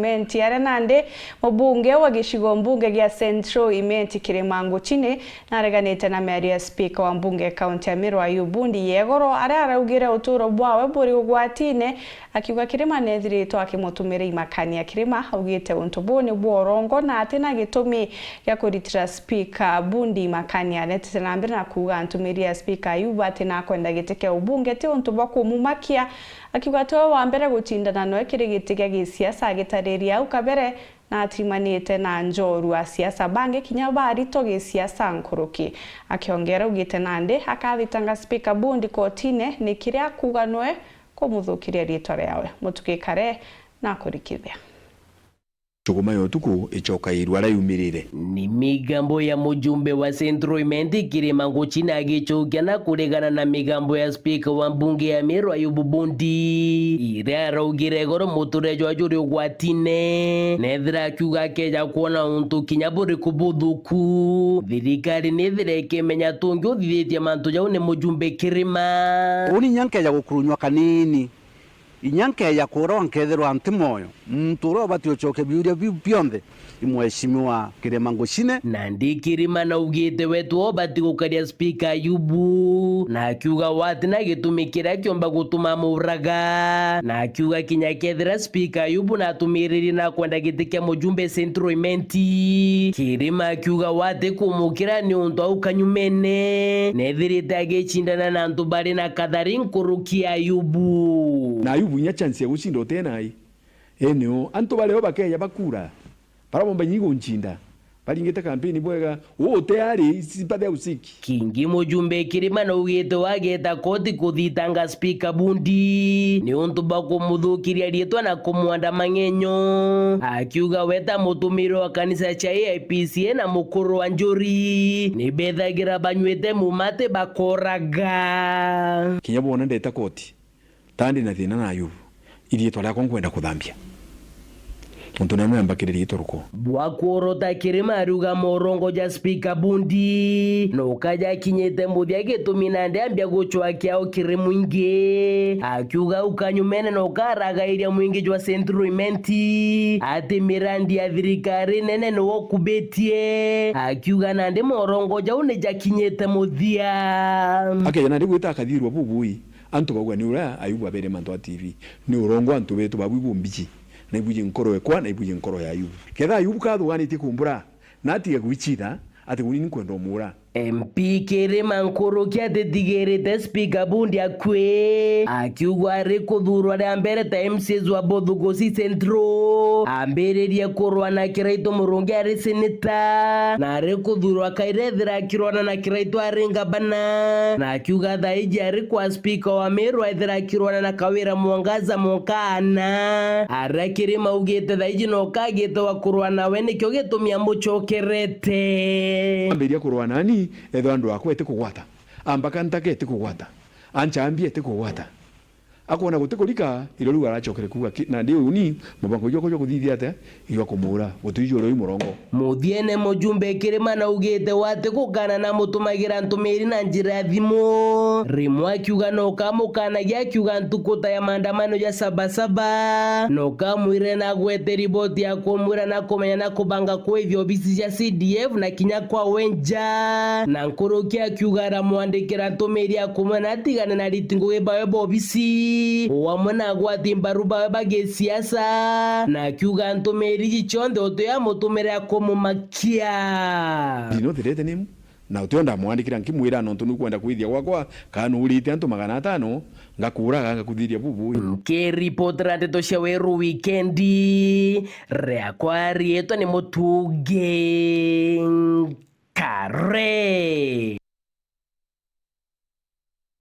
Imenti ya nande mubunge wa gishigo mbunge gya Central Imenti Kirimango chine nareganite na meria speaker wa mbunge county ya Meru Ayubu Bundi yegoro araugire uturo bwawe buri ugwatine akiuga kirima nethiritwo akimutumira imakania kirima augite untu buni bworongo na atina gitumi gya kuritira speaker Bundi imakania netete na mbere na kuga antumiria speaker Ayubu atina kwenda gitike ubunge ti untu bwa kumumakia akiuga to wa mbere gutindana no kirigiti gya gisiasa gitariria au kabere na atimanite na njoru a siasa bange kinya bari to gisiasa nkuruki akiongera ugite nande akathitanga speaker Bundi kotine ni kiria kuga noe kumuthukiria ritwa riawe mutukikare na kurikithia Chuguma yotuku ichoka irwara yumirire ni migambo ya mujumbe wa Central Imenti Kirimango china agichokia na kuregana na migambo ya speaker wa mbunge ya Meru Ayubu Bundi ire araugire goro muturejo ajuri ugwatine nethira akiuga keja kuona untu kinyaburi kubuthuku thirikari nethira ikimenya tungi uthithitie mantu jau ni mujumbe Kirima uni nyankeja gukurunywa kanini inyankeja kuro nkethero antimoyo mturo batio choke biuria bionthe imweshimiwa Kirimango chine nandi Kirima na ugite wetu obati gukaria speaker Ayubu na akiuga wati na gitumikira kiomba gutuma muraga na akiuga kinya kethira speaker Ayubu na tumiriri na kwenda gitike mujumbe Central Imenti Kirima akiuga wati kumukira ni untu au kanyumene nethirite agicindana na antu bari na kathari nkuruki Ayubu na Ayubu nya chance ya gushinda tenai eneo antu baleo bakeya bakura para bomba nyigo nchinda balingeta kampeni bwega wote ari sipade usiki kingi mujumbe Kirima na ugite wageta koti kuthitanga speaker Bundi ni untu bakumuthukiria rietwa na kumwanda mangenyo akiuga weta mutumiro wa kanisa cha AIPCA na mukuru wa njuri ni bethagira banywete mumate bakoraga kinyabona ndeta koti tandi na thina na Ayubu irietwa lako nkwenda kuthambia untu na mwamba kiriri itoruko bwakurota Kirima aruga morongo ja speaker Bundi no kaja kinyete muthia gitumina ndambia guchwa kiao kiri mwingi akiuga ukanyumene no karaga iria mwingi jwa Central Imenti ati mirandi ya thirikari nene no kubetie akiuga nande morongo ja une ja kinyete muthia akeja nandi gwita akathirwa bubui antu bagwa ni ura Ayubu abere mantu a TV ni urongo antu betu babu mbiji na ibuje nkoro ekwa na ibuje nkoro ya Ayubu ketha Ayubu kathuganite kumbura na atige gwichira ati guni nkwenda omura MP Kirima nkurukia titigirite speaker Bundi akwe akiugwa ari kuthurwa ria mbere ta MCs wa Bothugosi Central ambiririe kurwa na Kiraito Murungi ari senator na ari kuthurwa kairethira akirwana na Kiraito ari ngabana na akiuga thaiji ari kwa speaker wa Meru aithira akirwana na Kawira Mwangaza Mokana ari Kirima ugite thaiji no kagite wa kurwa nawe nikyo gitumia muchokerete ambiria kurwa nani etho andu akwa ete kugwata ambaka ntake ete kugwata anchambie ete kugwata akona gutekurika iro riu arachokere kuga na ndi uni mubango yoko kuthithia ate iyo kumura gutijoro ri murongo muthiene mujumbe Kirima na ugite wate kugana na mutumagira ntumiri na njira ya thimo rimwe akiuga no kamukanagia akiuga ntukuta ya maandamano ya sabasaba no kamwire na gwete riboti ya kumwira na kumenya na kubanga kwa ivyo bisi ya CDF na kinya kwa wenja na nkuruki akiuga ra mwandikira ntumiri ya kumena tigana na ritingo eba bisi wamwana gwati mbaruba bage siasa na kiuga ntumiri gichonde oto ya mutumira kumumakia dino thirete nimu na utionda mwandikira nkimwira no ntunu kwenda kwithia gwakwa kanu urite antu 500 ngakuraga ngakuthiria bubu ke report rate to shaweru weekendi reakwari eto ni mutuge kare